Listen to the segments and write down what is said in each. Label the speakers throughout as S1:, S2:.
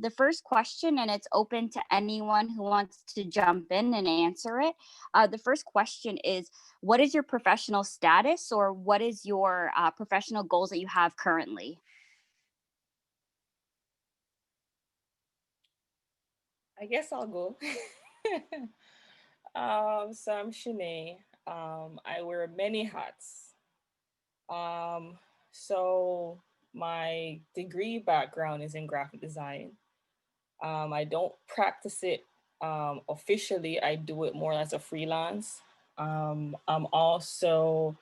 S1: the first question, and it's open to anyone who wants to jump in and answer it. The first question is, what is your professional status, or what is your professional goals that you have currently?
S2: I guess I'll go. So I'm Shanae. I wear many hats. Um, so my degree background is in graphic design. I don't practice it officially. I do it more as a freelance. I'm also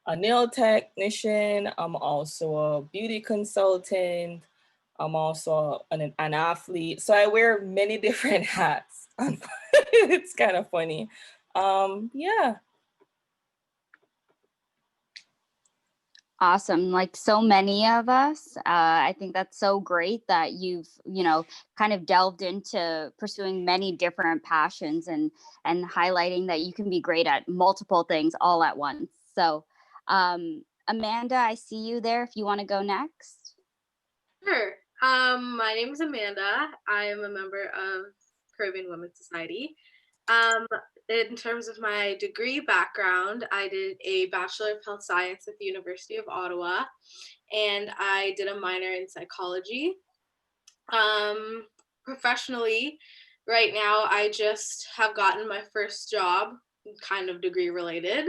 S2: a nail technician. I'm also a beauty consultant. I'm also an athlete. So I wear many different hats. It's kind of funny. Yeah.
S1: Awesome. Like so many of us, I think that's so great that you've, kind of delved into pursuing many different passions and highlighting that you can be great at multiple things all at once. So, Amanda, I see you there if you want to go next.
S3: Sure. My name is Amanda. I am a member of Caribbean Women's Society. Um, in terms of my degree background, I did a Bachelor of Health Science at the University of Ottawa, and I did a minor in psychology. Um, Professionally, right now, I just have gotten my first job, kind of degree related.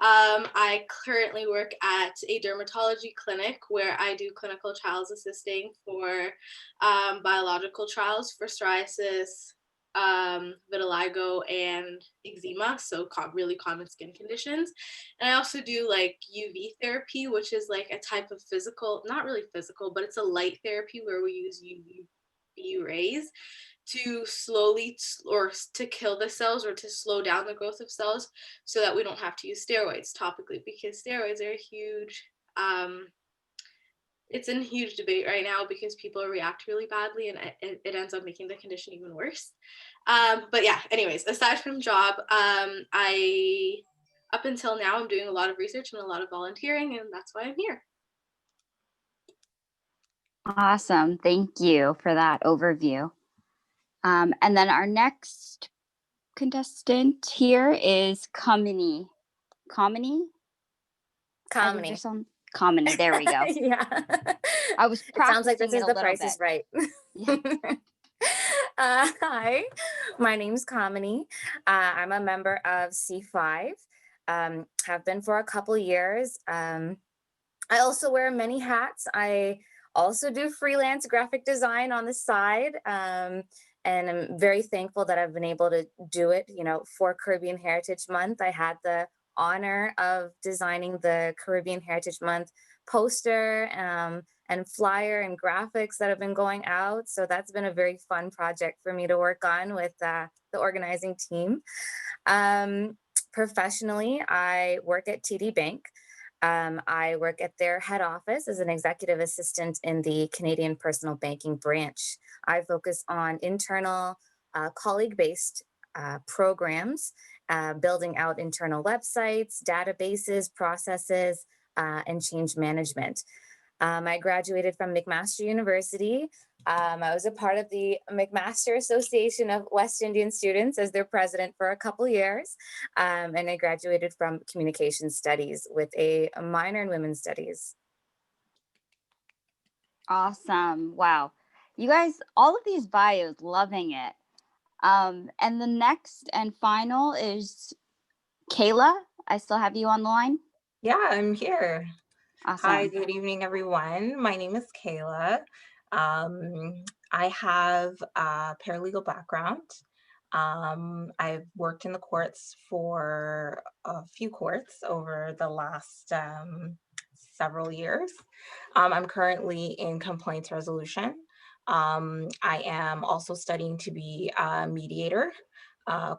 S3: I currently work at a dermatology clinic where I do clinical trials assisting for biological trials for psoriasis, vitiligo, and eczema, so really common skin conditions. And I also do like UV therapy, which is like a type of physical, not really physical, but it's a light therapy where we use UV rays to slowly or to kill the cells or to slow down the growth of cells so that we don't have to use steroids topically, because steroids are a huge it's in huge debate right now because people react really badly, and it ends up making the condition even worse. But yeah, anyways, aside from job, I up until now I'm doing a lot of research and a lot of volunteering, and that's why I'm here.
S1: Awesome. Thank you for that overview. And then our next contestant here is Kamini. Kamini? I think there's
S4: Comedy.
S1: some Kamini. There we go.
S4: Yeah.
S1: I was
S4: It sounds like this
S1: practicing it
S4: is
S1: a
S4: The
S1: little
S4: Price
S1: bit.
S4: is Right.
S1: Yeah.
S4: Hi, my name's Kamini. I'm a member of C5. Have been for a couple years. I also wear many hats. I also do freelance graphic design on the side. And I'm very thankful that I've been able to do it, for Caribbean Heritage Month. I had the honor of designing the Caribbean Heritage Month poster and flyer and graphics that have been going out. So that's been a very fun project for me to work on with the organizing team. Professionally, I work at TD Bank. I work at their head office as an executive assistant in the Canadian Personal Banking branch. I focus on internal colleague-based programs, building out internal websites, databases, processes, and change management. I graduated from McMaster University. I was a part of the McMaster Association of West Indian Students as their president for a couple years. And I graduated from communication studies with a minor in women's studies.
S1: Awesome. Wow. You guys, all of these bios, loving it. And the next and final is Kayla. I still have you on the line.
S5: Yeah, I'm here. Hi,
S1: Awesome.
S5: good evening, everyone. My name is Kayla. I have a paralegal background. I've worked in the courts for a few courts over the last several years. I'm currently in complaints resolution. I am also studying to be a mediator,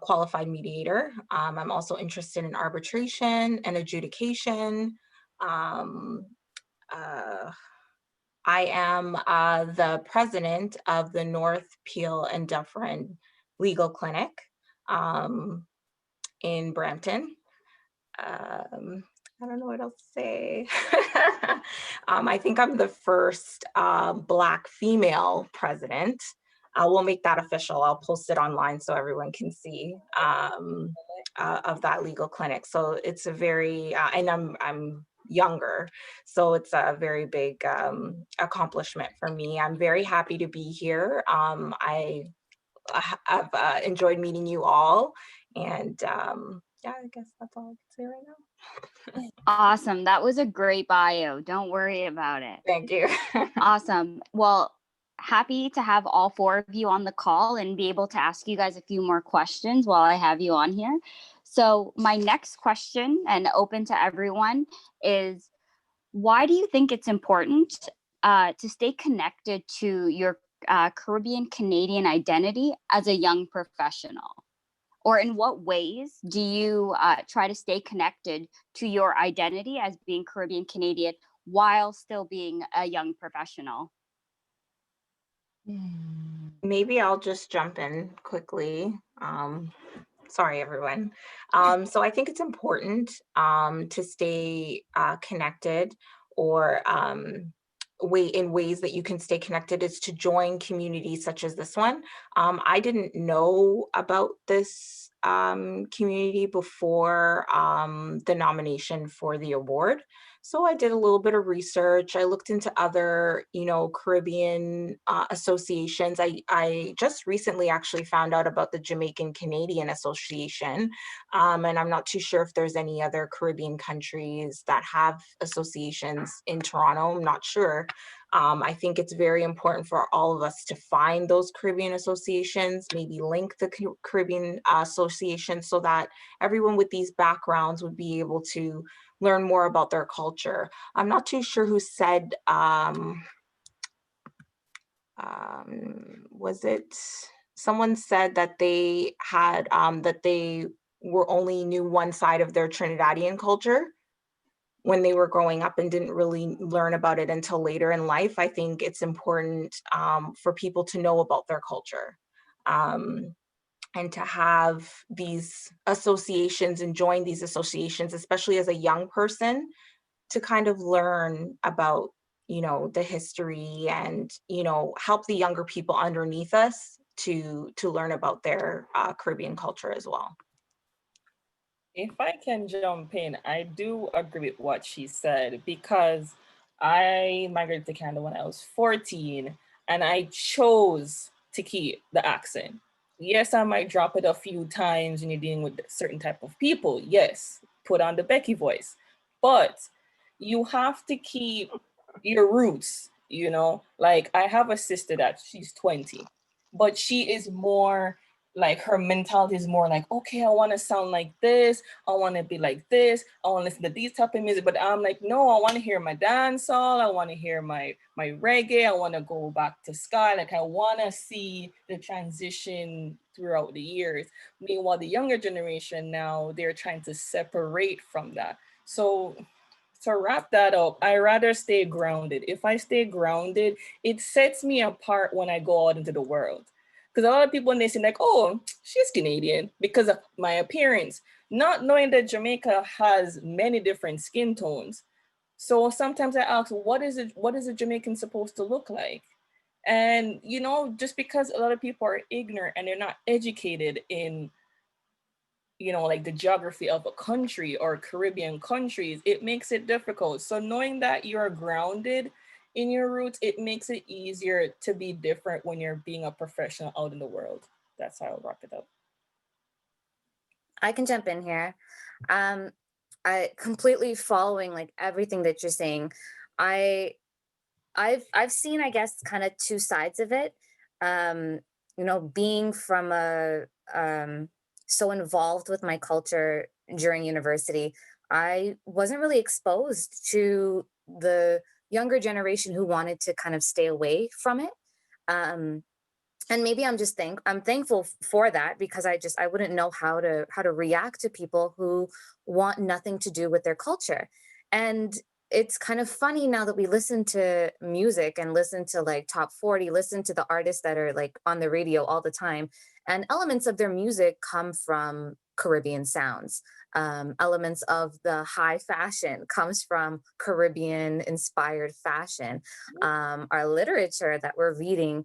S5: qualified mediator. I'm also interested in arbitration and adjudication. Um, uh, I am the president of the North Peel and Dufferin Legal Clinic um, in Brampton. I don't know what else to say. I think I'm the first Black female president. we'll make that official. I'll post it online so everyone can see of that legal clinic. So it's a very, and I'm younger, so it's a very big accomplishment for me. I'm very happy to be here. I've enjoyed meeting you all, and yeah, I guess that's all I can say right now.
S1: Awesome. That was a great bio. Don't worry about it.
S5: Thank you.
S1: Awesome. Well, happy to have all four of you on the call and be able to ask you guys a few more questions while I have you on here. So my next question, and open to everyone, is why do you think it's important to stay connected to your Caribbean Canadian identity as a young professional? Or in what ways do you try to stay connected to your identity as being Caribbean Canadian while still being a young professional?
S5: Maybe I'll just jump in quickly. Sorry, everyone. So I think it's important to stay connected, or in ways that you can stay connected is to join communities such as this one. I didn't know about this community before the nomination for the award. So I did a little bit of research. I looked into other, Caribbean associations. I just recently actually found out about the Jamaican Canadian Association, and I'm not too sure if there's any other Caribbean countries that have associations in Toronto. I'm not sure. I think it's very important for all of us to find those Caribbean associations, maybe link the Caribbean association, so that everyone with these backgrounds would be able to learn more about their culture. I'm not too sure who said, was it, someone said that they had, that they were only knew one side of their Trinidadian culture when they were growing up and didn't really learn about it until later in life. I think it's important for people to know about their culture. And to have these associations and join these associations, especially as a young person, to kind of learn about, the history, and, help the younger people underneath us to learn about their Caribbean culture as well.
S2: If I can jump in, I do agree with what she said, because I migrated to Canada when I was 14 and I chose to keep the accent. Yes, I might drop it a few times when you're dealing with certain type of people. Yes, put on the Becky voice. But you have to keep your roots, Like, I have a sister that she's 20, but she is more like, her mentality is more like, okay, I want to sound like this, I want to be like this, I want to listen to these type of music. But I'm like, no, I want to hear my dancehall, I want to hear my reggae, I want to go back to ska. Like, I want to see the transition throughout the years. Meanwhile, the younger generation now, they're trying to separate from that. So to wrap that up, I rather stay grounded. If I stay grounded, it sets me apart when I go out into the world. Because a lot of people, when they say like, oh, she's Canadian because of my appearance, not knowing that Jamaica has many different skin tones. So sometimes I ask, what is a Jamaican supposed to look like? And, just because a lot of people are ignorant and they're not educated in, like the geography of a country or Caribbean countries, it makes it difficult. So knowing that you're grounded in your roots, it makes it easier to be different when you're being a professional out in the world. That's how I'll wrap it up.
S4: I can jump in here. I completely following like everything that you're saying. I've seen, I guess, kind of two sides of it. Being from so involved with my culture during university, I wasn't really exposed to the younger generation who wanted to kind of stay away from it. And maybe I'm thankful for that, because I wouldn't know how to react to people who want nothing to do with their culture. And it's kind of funny now that we listen to music and listen to like top 40, listen to the artists that are like on the radio all the time, and elements of their music come from Caribbean sounds. Elements of the high fashion comes from Caribbean inspired fashion. Our literature that we're reading,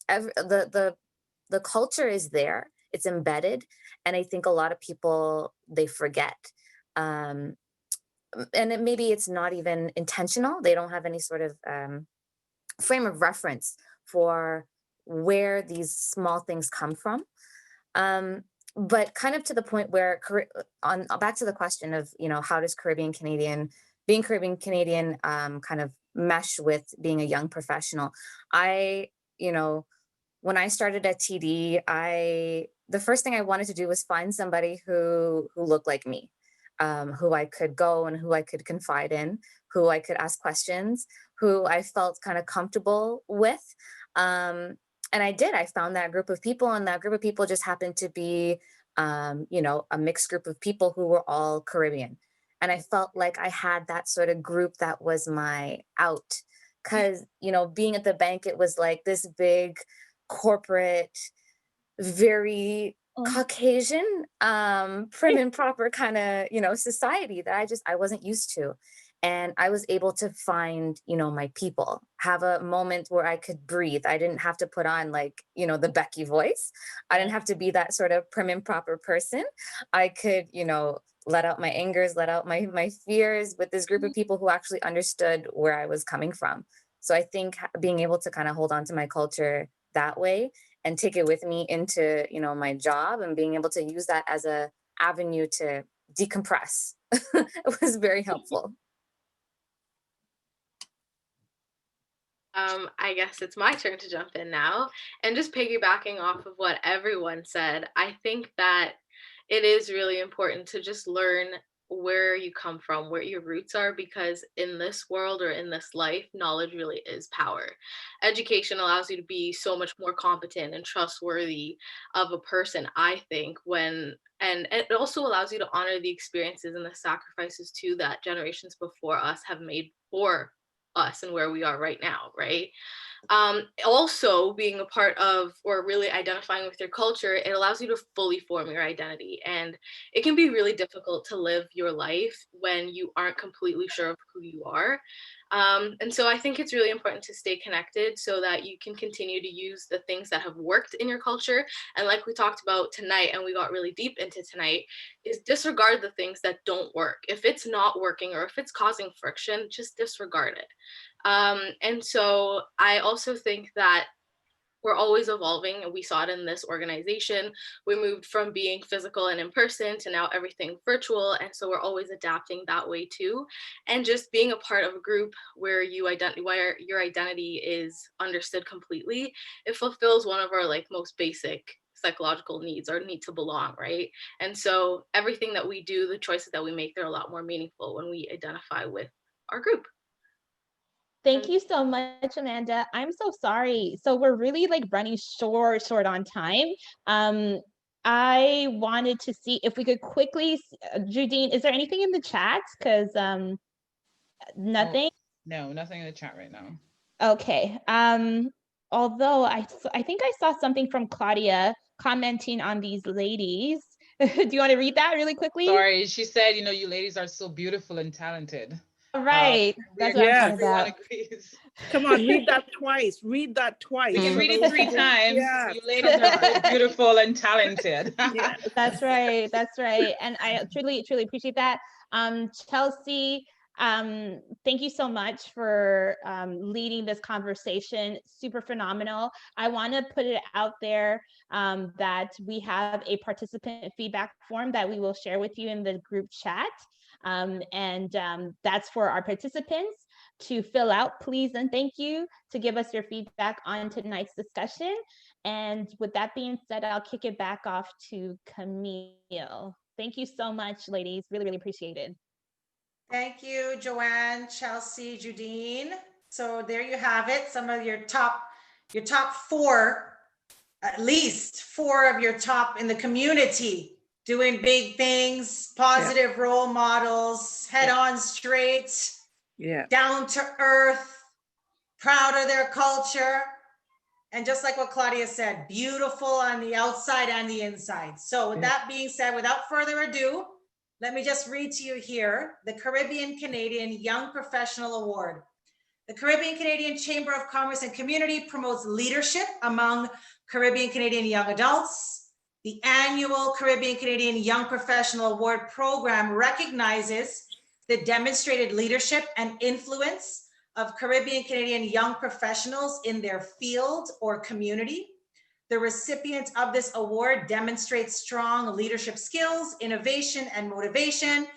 S4: the culture is there, it's embedded, and I think a lot of people, they forget. Um, maybe it's not even intentional. They don't have any sort of frame of reference for where these small things come from. Um, but kind of to the point where on back to the question of, how does being Caribbean Canadian kind of mesh with being a young professional? I, you know, when I started at TD, the first thing I wanted to do was find somebody who looked like me, who I could go and who I could confide in, who I could ask questions, who I felt kind of comfortable with. And I did. I found that group of people, and that group of people just happened to be, a mixed group of people who were all Caribbean. And I felt like I had that sort of group that was my out. Because, being at the bank, it was like this big corporate, very Caucasian, prim and proper kind of, society that I wasn't used to. And I was able to find, my people, have a moment where I could breathe. I didn't have to put on like, the Becky voice. I didn't have to be that sort of prim and proper person. I could, let out my angers, let out my fears with this group of people who actually understood where I was coming from. So I think being able to kind of hold on to my culture that way and take it with me into, my job, and being able to use that as a avenue to decompress was very helpful.
S3: I guess it's my turn to jump in now. And just piggybacking off of what everyone said, I think that it is really important to just learn where you come from, where your roots are, because in this world or in this life, knowledge really is power. Education allows you to be so much more competent and trustworthy of a person, I think, and it also allows you to honor the experiences and the sacrifices too that generations before us have made for us and where we are right now, right? Also, being a part of or really identifying with your culture, it allows you to fully form your identity. And it can be really difficult to live your life when you aren't completely sure of who you are. And so I think it's really important to stay connected so that you can continue to use the things that have worked in your culture. And like we talked about tonight, and we got really deep into tonight, is disregard the things that don't work. If it's not working or if it's causing friction, just disregard it. And so I also think that we're always evolving, and we saw it in this organization. We moved from being physical and in person to now everything virtual, and so we're always adapting that way too. And just being a part of a group where where your identity is understood completely, it fulfills one of our like most basic psychological needs, our need to belong, right? And so everything that we do, the choices that we make, they're a lot more meaningful when we identify with our group.
S6: Thank you so much, Amanda. I'm so sorry. So we're really like running short on time. I wanted to see if we could quickly, Judine, is there anything in the chat? Because nothing.
S7: No, nothing in the chat right now.
S6: Okay. Although I think I saw something from Claudia commenting on these ladies. Do you want to read that really quickly?
S7: Sorry, she said, you ladies are so beautiful and talented.
S6: Right. That's what I'm talking about.
S7: Agrees.
S8: Come on, read that twice. Read that twice.
S7: We can read it 3 times.
S8: Yeah.
S7: You ladies are so beautiful and talented.
S8: Yeah.
S6: That's right. That's right. And I truly appreciate that. Chelsea, thank you so much for leading this conversation. Super phenomenal. I want to put it out there that we have a participant feedback form that we will share with you in the group chat. That's for our participants to fill out, please, and thank you, to give us your feedback on tonight's discussion. And with that being said, I'll kick it back off to Camille. Thank you so much, ladies. Really appreciate it.
S9: Thank you, Joanne, Chelsea, Judine. So there you have it. Some of your top 4, at least 4 of your top in the community, doing big things, positive role models, head on straight, down to earth, proud of their culture. And just like what Claudia said, beautiful on the outside and the inside. So with that being said, without further ado, let me just read to you here the Caribbean Canadian Young Professional Award. The Caribbean Canadian Chamber of Commerce and Community promotes leadership among Caribbean Canadian young adults. The annual Caribbean Canadian Young Professional Award program recognizes the demonstrated leadership and influence of Caribbean Canadian young professionals in their field or community. The recipient of this award demonstrates strong leadership skills, innovation, and motivation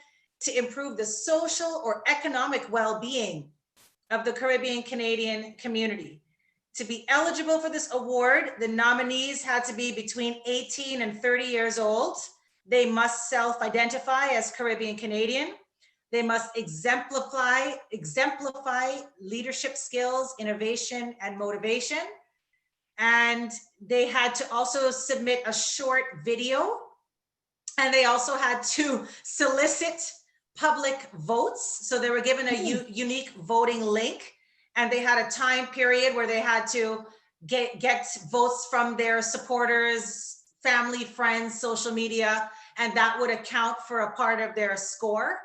S9: to improve the social or economic well-being of the Caribbean Canadian community. To be eligible for this award, the nominees had to be between 18 and 30 years old. They must self-identify as Caribbean Canadian. They must exemplify leadership skills, innovation, and motivation. And they had to also submit a short video. And they also had to solicit public votes. So they were given a unique voting link, and they had a time period where they had to get votes from their supporters, family, friends, social media, and that would account for a part of their score.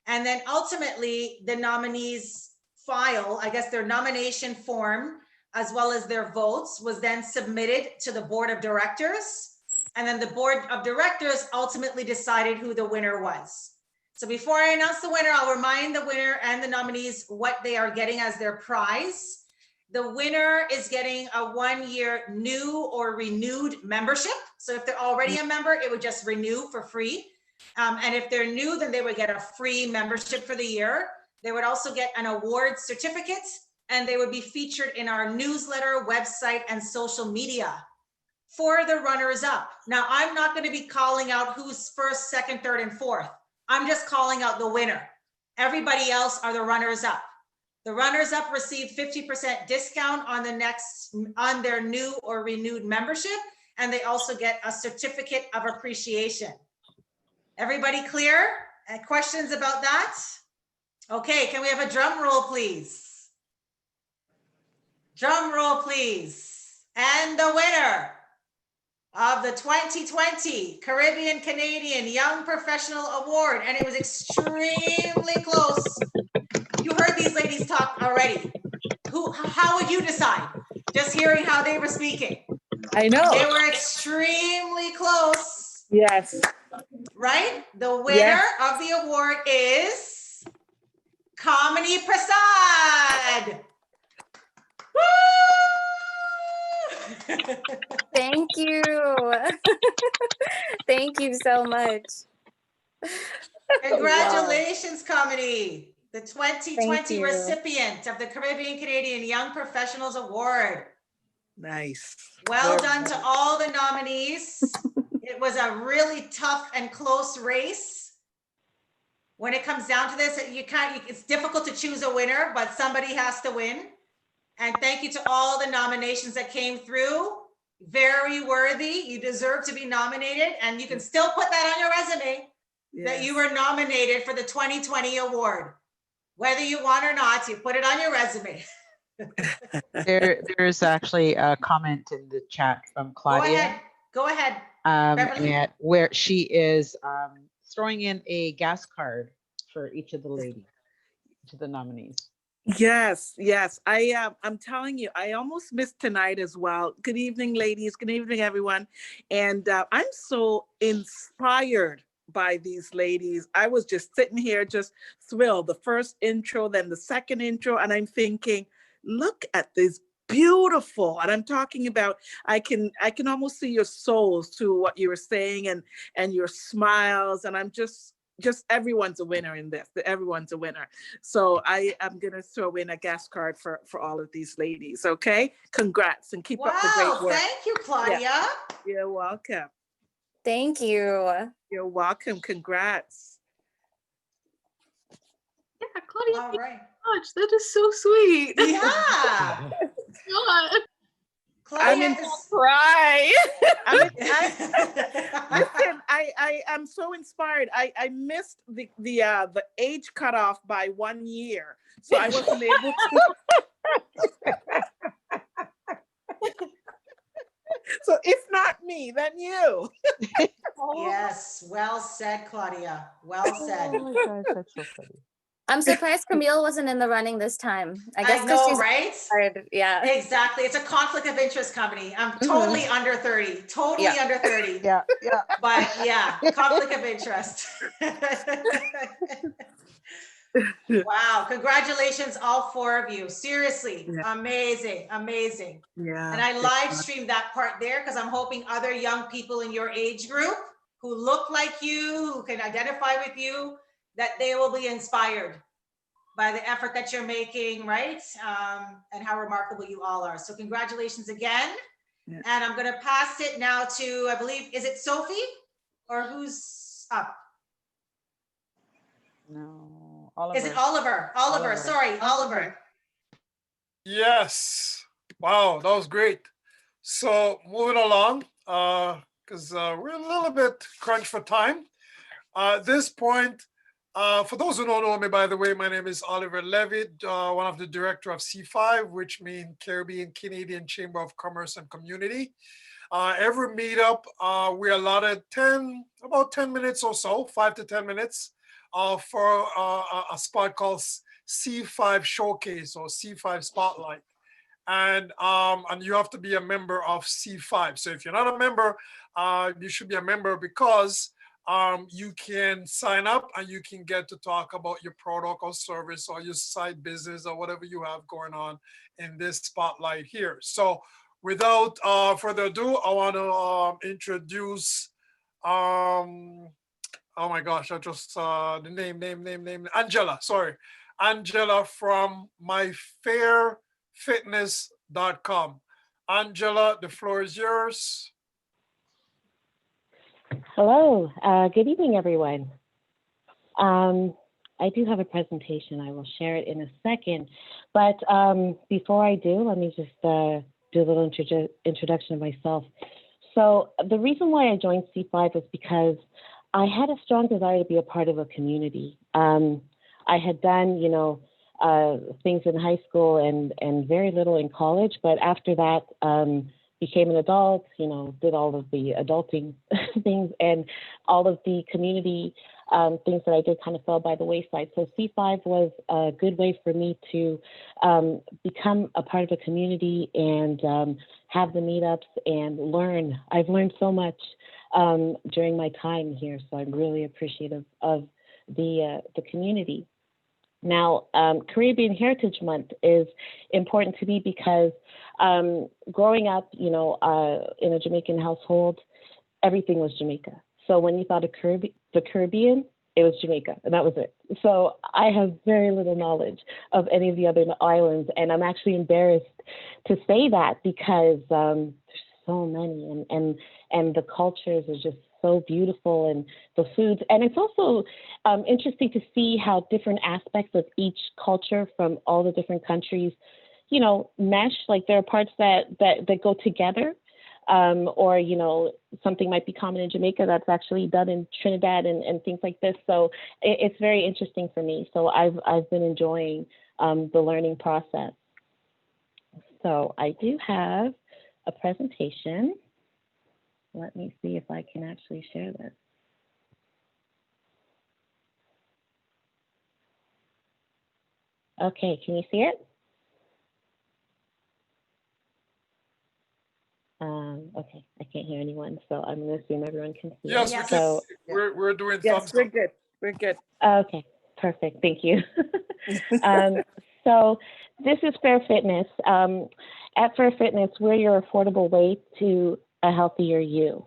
S9: And then ultimately the nominees file, I guess their nomination form, as well as their votes, was then submitted to the board of directors. And then the board of directors ultimately decided who the winner was. So before I announce the winner, I'll remind the winner and the nominees what they are getting as their prize. The winner is getting a 1-year new or renewed membership. So if they're already a member, it would just renew for free. And if they're new, then they would get a free membership for the year. They would also get an award certificate, and they would be featured in our newsletter, website, and social media. For the runners up. Now, I'm not going to be calling out who's first, second, third, and fourth. I'm just calling out the winner. Everybody else are the runners up. The runners up receive 50% discount on their new or renewed membership, and they also get a certificate of appreciation. Everybody clear? Questions about that? Okay, can we have a drum roll, please? Drum roll, please. And the winner of the 2020 Caribbean Canadian Young Professional Award, and it was extremely close. You heard these ladies talk already. How would you decide? Just hearing how they were speaking.
S8: I know.
S9: They were extremely close.
S8: Yes.
S9: Right? The winner of the award is Kamini Prasad. Woo!
S4: Thank you. Thank you so much.
S9: Congratulations, Kamini, the 2020
S4: you.
S9: recipient of the Caribbean Canadian Young Professionals Award.
S8: Nice.
S9: Well
S8: Very
S9: done
S8: nice.
S9: to all the nominees. It was a really tough and close race. When it comes down to this, it's difficult to choose a winner, but somebody has to win. And thank you to all the nominations that came through. Very worthy. You deserve to be nominated, and you can still put that on your resume that you were nominated for the 2020 award. Whether you want or not, you put it on your resume.
S10: There's actually a comment in the chat from Claudia.
S9: Go ahead.
S10: And where she is throwing in a gas card for each of the ladies, to the nominees.
S8: Yes. I'm telling you, I almost missed tonight as well. Good evening, ladies. Good evening, everyone. And I'm so inspired by these ladies. I was just sitting here, just thrilled. The first intro, then the second intro, and I'm thinking, look at this beautiful. And I'm talking about, I can almost see your souls to what you were saying, and your smiles. And I'm just everyone's a winner in this. Everyone's a winner. So I am going to throw in a gas card for all of these ladies. Okay. Congrats, and keep up the great work.
S9: Thank you, Claudia.
S8: Yeah. You're welcome.
S4: Thank you.
S8: You're welcome. Congrats.
S3: Yeah, Claudia,
S9: All right.
S3: much. That is so sweet.
S9: Yeah.
S3: God.
S9: Claudia
S8: I'm
S9: is...
S5: Cry.
S8: Listen, I am so inspired. I missed the age cutoff by 1 year, so I wasn't able to. So if not me, then you.
S9: Yes, well said, Claudia. Well said.
S10: Oh my gosh, that's so funny.
S4: I'm surprised Camille wasn't in the running this time. I guess
S9: I
S4: because
S9: know,
S4: she's
S9: right?
S4: hard. Yeah.
S9: Exactly. It's a conflict of interest company. I'm
S4: Mhm.
S9: totally under 30, totally
S4: Yeah.
S9: under 30.
S8: Yeah, yeah.
S9: But yeah, conflict of interest. Wow. Congratulations, all four of you. Seriously,
S8: Yeah.
S9: amazing, amazing.
S8: Yeah.
S9: And I live streamed that part there because I'm hoping other young people in your age group who look like you, who can identify with you, that they will be inspired by the effort that you're making, right? And how remarkable you all are. So congratulations again.
S8: Yeah.
S9: And I'm gonna pass it now to, I believe, is it Sophie? Or who's up?
S10: No,
S9: Is it
S10: Oliver.
S9: Oliver,
S10: Oliver.
S9: sorry, Oliver.
S11: Yes. Wow, that was great. So moving along, because we're a little bit crunched for time. At this point, for those who don't know me, by the way, my name is Oliver Levitt, one of the director of C5, which means Caribbean Canadian Chamber of Commerce and Community. Every meetup, we allotted about 10 minutes or so, 5 to 10 minutes for a spot called C5 Showcase or C5 Spotlight. And you have to be a member of C5. So if you're not a member, you should be a member because you can sign up and you can get to talk about your product or service or your side business or whatever you have going on in this spotlight here. So without further ado, I want to introduce, oh my gosh, I just, the name, Angela, sorry. Angela from myfairfitness.com. Angela, the floor is yours.
S12: Hello, good evening, everyone. I do have a presentation. I will share it in a second. But before I do, let me just do a little introduction of myself. So the reason why I joined C5 was because I had a strong desire to be a part of a community. I had done, things in high school and very little in college, but after that, became an adult, did all of the adulting things, and all of the community things that I did kind of fell by the wayside. So C5 was a good way for me to become a part of a community and have the meetups and learn. I've learned so much during my time here, so I'm really appreciative of the community. Now, Caribbean Heritage Month is important to me because growing up, in a Jamaican household, everything was Jamaica. So when you thought of the Caribbean, it was Jamaica, and that was it. So I have very little knowledge of any of the other islands, and I'm actually embarrassed to say that because there's so many, and the cultures are just so beautiful, and the foods. And it's also interesting to see how different aspects of each culture from all the different countries, mesh. Like there are parts that go together, or, something might be common in Jamaica that's actually done in Trinidad and things like this. So it's very interesting for me. So I've been enjoying the learning process. So I do have a presentation. Let me see if I can actually share this. Okay, can you see it? Okay, I can't hear anyone, so I'm going to assume everyone can see
S11: Yes,
S12: it.
S11: we can.
S12: So,
S11: We're doing
S8: Yes,
S11: thumbs
S8: we're
S11: up.
S8: good. We're good.
S12: okay, perfect. Thank you. So this is Fair Fitness. At Fair Fitness, we're your affordable way to a healthier you.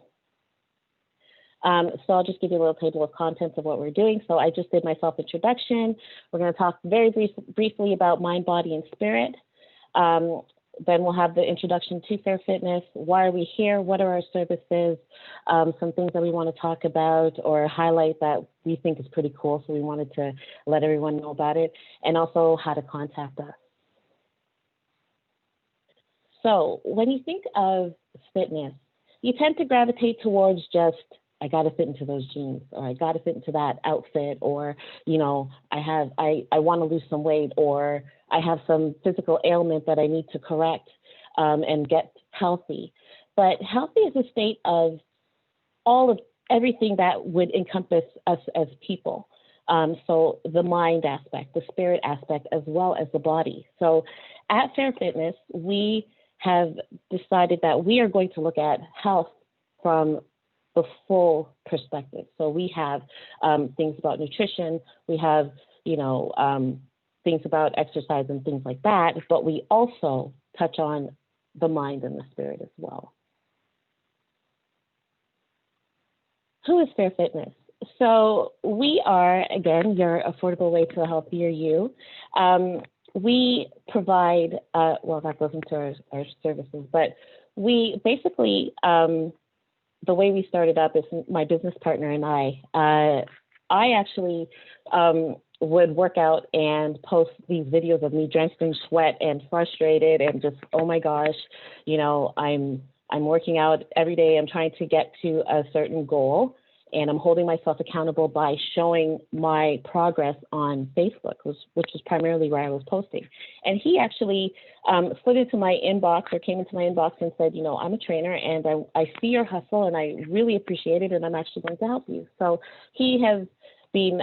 S12: So I'll just give you a little table of contents of what we're doing. So I just did my self-introduction. We're going to talk very briefly about mind, body, and spirit. Then we'll have the introduction to Fair Fitness. Why are we here? What are our services? Some things that we want to talk about or highlight that we think is pretty cool. So we wanted to let everyone know about it, and also how to contact us. So when you think of fitness, you tend to gravitate towards just, I got to fit into those jeans, or I got to fit into that outfit, or, I want to lose some weight, or I have some physical ailment that I need to correct and get healthy. But healthy is a state of everything that would encompass us as people. So the mind aspect, the spirit aspect, as well as the body. So at Fair Fitness, we have decided that we are going to look at health from the full perspective. So we have things about nutrition, we have, things about exercise and things like that, but we also touch on the mind and the spirit as well. Who is Fair Fitness? So we are, again, your affordable way to a healthier you. We provide, well, that goes into our services, but we basically, the way we started up is my business partner and I actually would work out and post these videos of me drenched in sweat and frustrated and just, oh my gosh, I'm working out every day. I'm trying to get to a certain goal, and I'm holding myself accountable by showing my progress on Facebook, which is primarily where I was posting. And he actually slid into my inbox or came into my inbox and said, I'm a trainer and I see your hustle and I really appreciate it, and I'm actually going to help you. So he has been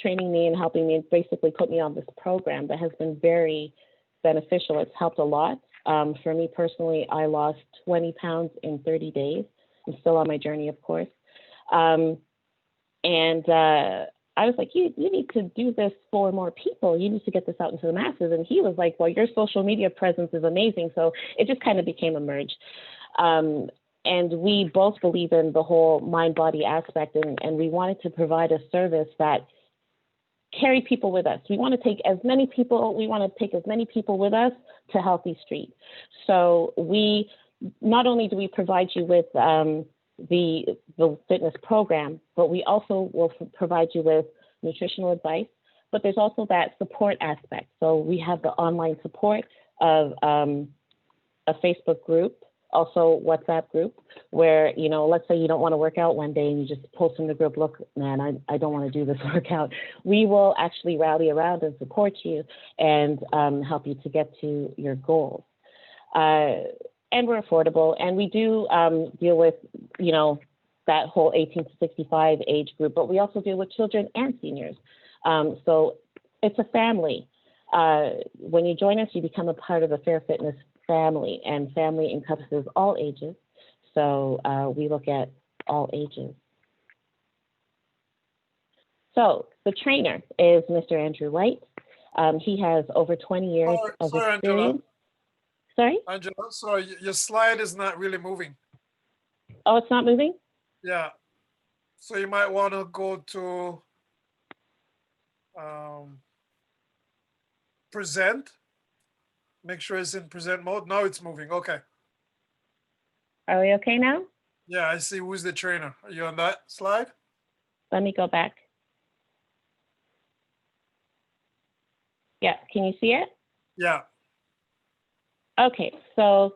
S12: training me and helping me, basically put me on this program that has been very beneficial. It's helped a lot. For me personally, I lost 20 pounds in 30 days. I'm still on my journey, of course. I was like, you need to do this for more people. You need to get this out into the masses. And he was like, well, your social media presence is amazing. So it just kind of became a merge. And we both believe in the whole mind-body aspect, and we wanted to provide a service that carry people with us. We want to take as many people with us to Healthy Street. So we, not only do we provide you with the fitness program, but we also will provide you with nutritional advice, but there's also that support aspect. So we have the online support of a Facebook group, also WhatsApp group, where, let's say you don't want to work out one day and you just post in the group, look, man, I don't want to do this workout. We will actually rally around and support you and help you to get to your goals. And we're affordable, and we do deal with, that whole 18 to 65 age group, but we also deal with children and seniors. So it's a family. When you join us, you become a part of the Fair Fitness family, and family encompasses all ages. So we look at all ages. So the trainer is Mr. Andrew White. He has over 20 years of experience.
S11: Angela.
S12: Sorry?
S11: Angela, sorry, your slide is not really moving.
S12: Oh, it's not moving?
S11: Yeah. So you might want to go to present. Make sure it's in present mode. Now it's moving. Okay.
S12: Are we okay now?
S11: Yeah, I see. Who's the trainer? Are you on that slide?
S12: Let me go back. Yeah, can you see it?
S11: Yeah.
S12: Okay, so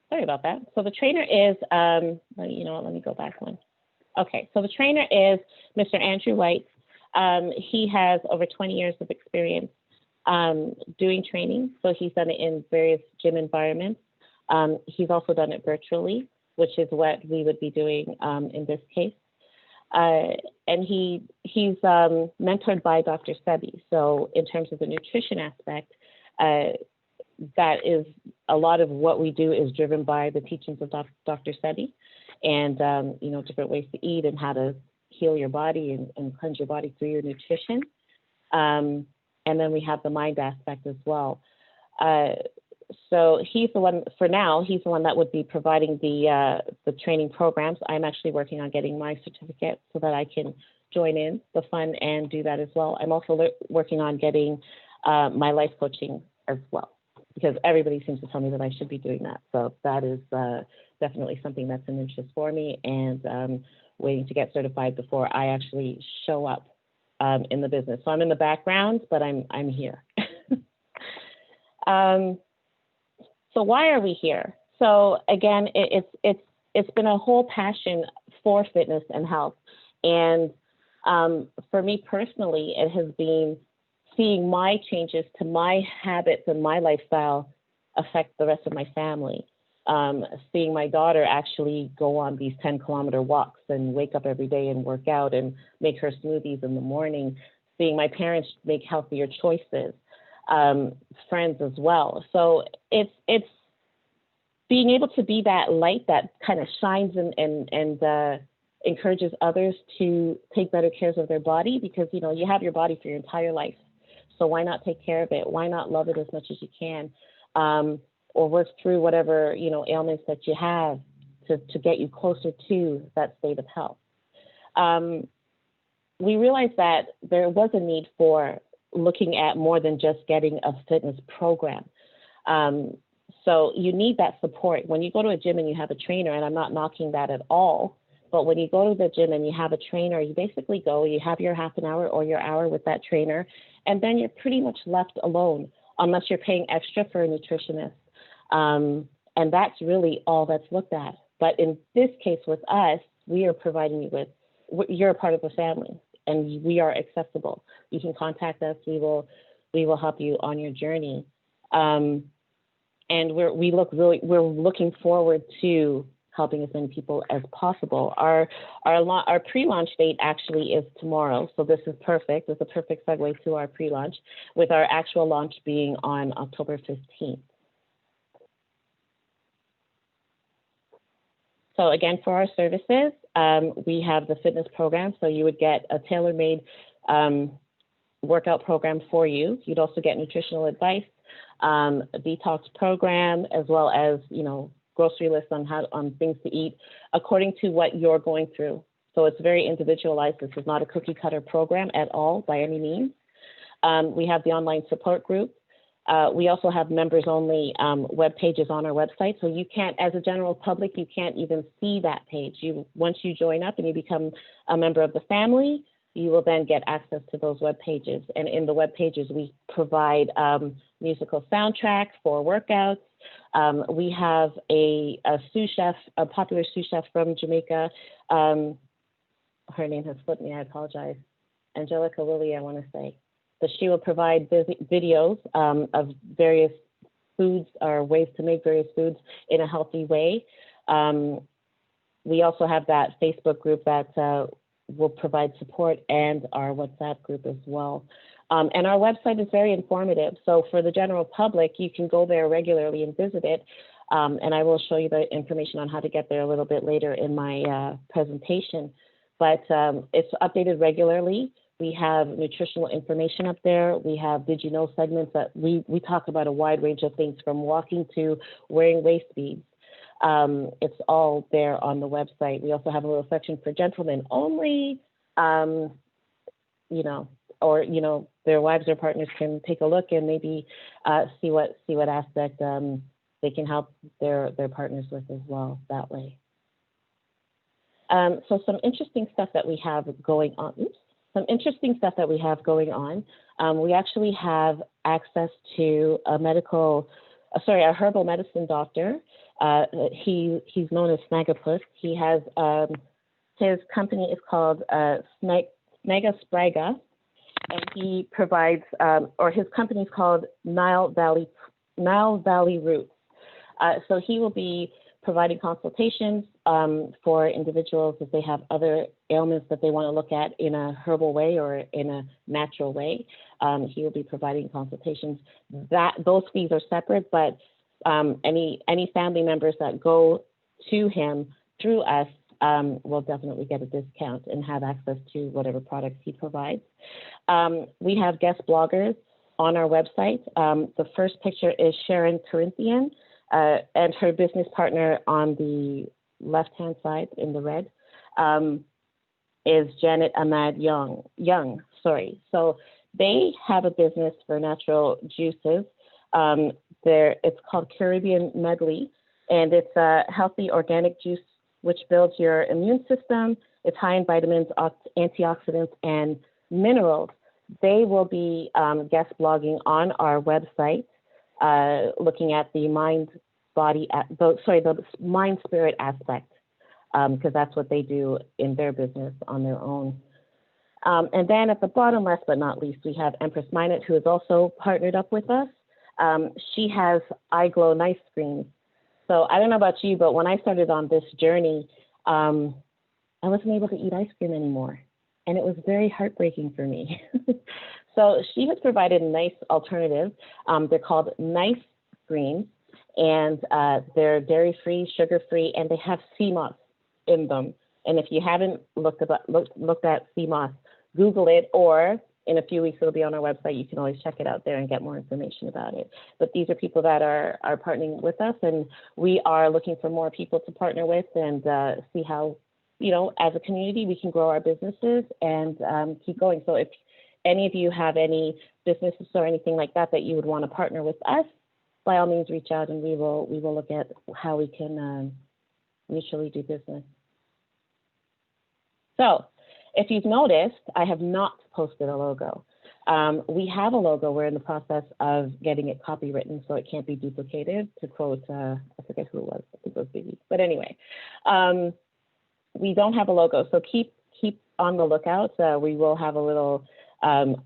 S12: sorry about that. So the trainer is, you know what, let me go back one. Okay, so the trainer is Mr. Andrew White. He has over 20 years of experience doing training. So he's done it in various gym environments. He's also done it virtually, which is what we would be doing in this case. And he's mentored by Dr. Sebi. So in terms of the nutrition aspect, that is a lot of what we do is driven by the teachings of Dr. Sebi, and you know, different ways to eat and how to heal your body and cleanse your body through your nutrition. And then we have the mind aspect as well. So he's the one, for now, he's the one that would be providing the training programs. I'm actually working on getting my certificate so that I can join in the fun and do that as well. I'm also working on getting my life coaching as well, because everybody seems to tell me that I should be doing that. So that is definitely something that's an interest for me, and waiting to get certified before I actually show up in the business. So I'm in the background, but I'm here. So why are we here? So again, it's been a whole passion for fitness and health. And for me personally, it has been seeing my changes to my habits and my lifestyle affect the rest of my family. seeing my daughter actually go on these 10-kilometer walks and wake up every day and work out and make her smoothies in the morning, seeing my parents make healthier choices, friends as well. So it's being able to be that light that kind of shines and encourages others to take better care of their body, because, you know, you have your body for your entire life. So why not take care of it? Why not love it as much as you can? Or work through whatever, you know, ailments that you have to get you closer to that state of health. We realized that there was a need for looking at more than just getting a fitness program. So you need that support. When you go to a gym and you have a trainer, and I'm not knocking that at all, but when you go to the gym and you have a trainer, you basically go, you have your half an hour or your hour with that trainer, and then you're pretty much left alone unless you're paying extra for a nutritionist. And that's really all that's looked at. But in this case with us, we are providing you with, you're a part of the family and we are accessible. You can contact us. We will help you on your journey. And we're looking forward to helping as many people as possible. Our pre-launch date actually is tomorrow, so this is perfect. It's a perfect segue to our pre-launch, with our actual launch being on October 15th. So again, for our services, we have the fitness program, so you would get a tailor-made workout program for you. You'd also get nutritional advice, a detox program, as well as, you know, grocery lists on things to eat according to what you're going through. So it's very individualized. This is not a cookie cutter program at all by any means. We have the online support group. We also have members only web pages on our website. So you can't, as a general public, you can't even see that page. Once you join up and you become a member of the family, you will then get access to those web pages. And in the web pages, we provide musical soundtracks for workouts. We have a sous chef, a popular sous chef from Jamaica. Her name has slipped me, I apologize. Angelica Willie, I want to say. So she will provide videos of various foods or ways to make various foods in a healthy way. We also have that Facebook group that will provide support, and our WhatsApp group as well. And our website is very informative. So for the general public, you can go there regularly and visit it. And I will show you the information on how to get there a little bit later in my presentation. But it's updated regularly. We have nutritional information up there. We have Did You Know segments that we talk about a wide range of things, from walking to wearing waist beads. It's all there on the website. We also have a little section for gentlemen only, you know, or, you know, their wives or partners can take a look and maybe see what aspect they can help their partners with as well that way. So some interesting stuff that we have going on. We actually have access to a herbal medicine doctor. He's known as Snagapus. He has his company is called Snaga Spraga, and he provides, or his company is called Nile Valley Roots. So he will be providing consultations for individuals if they have other ailments that they want to look at in a herbal way or in a natural way. He will be providing consultations. Those fees are separate, but any family members that go to him through us will definitely get a discount and have access to whatever products he provides. We have guest bloggers on our website. The first picture is Sharon Corinthian, and her business partner on the left-hand side in the red is Janet Ahmad Young. So they have a business for natural juices. It's called Caribbean Medley, and it's a healthy organic juice which builds your immune system. It's high in vitamins, antioxidants, and minerals. They will be guest blogging on our website, looking at the the mind-spirit aspect, because that's what they do in their business on their own. And then at the bottom, last but not least, we have Empress Minot, who is also partnered up with us. She has iGlow night screens. So I don't know about you, but when I started on this journey, I wasn't able to eat ice cream anymore. And it was very heartbreaking for me. So she has provided a nice alternative. They're called Nice Greens, and they're dairy-free, sugar-free, and they have sea moss in them. And if you haven't looked at sea moss, Google it, or in a few weeks it'll be on our website. You can always check it out there and get more information about it. But these are people that are partnering with us, and we are looking for more people to partner with and see how, you know, as a community, we can grow our businesses and keep going. So if any of you have any businesses or anything like that that you would want to partner with us, by all means, reach out and we will look at how we can mutually do business. So if you've noticed, I have not posted a logo. We have a logo. We're in the process of getting it copywritten so it can't be duplicated, to quote, I forget who it was, I think it was Biggie. But anyway, we don't have a logo, so keep on the lookout. We will have a little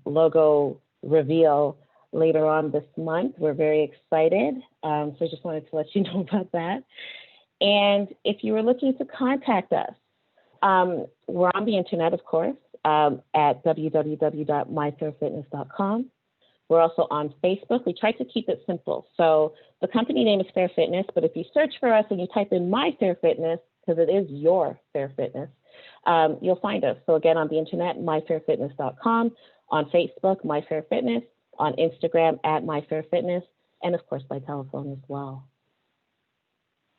S12: logo reveal later on this month. We're very excited. So I just wanted to let you know about that. And if you were looking to contact us, we're on the internet, of course, at www.myfairfitness.com. We're also on Facebook. We try to keep it simple. So the company name is Fair Fitness, but if you search for us and you type in My Fair Fitness, because it is your Fair Fitness, you'll find us. So again, on the internet, myfairfitness.com, on Facebook, My Fair Fitness, on Instagram at My Fair Fitness, and of course by telephone as well.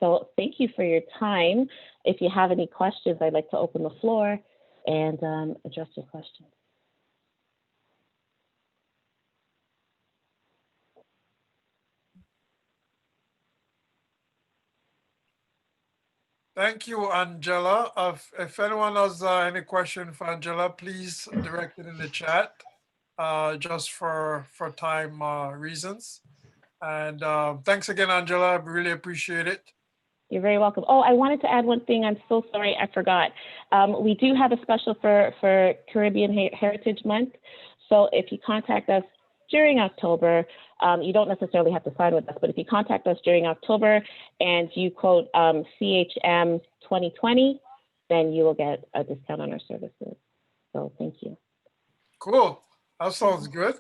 S12: So thank you for your time. If you have any questions, I'd like to open the floor and address your questions.
S11: Thank you, Angela. If anyone has any question for Angela, please direct it in the chat, just for time reasons. And thanks again, Angela. I really appreciate it.
S12: You're very welcome. Oh, I wanted to add one thing. I'm so sorry, I forgot. We do have a special for Caribbean Heritage Month. So if you contact us during October, you don't necessarily have to sign with us, but if you contact us during October and you quote CHM 2020, then you will get a discount on our services. So thank you.
S11: Cool. That sounds good.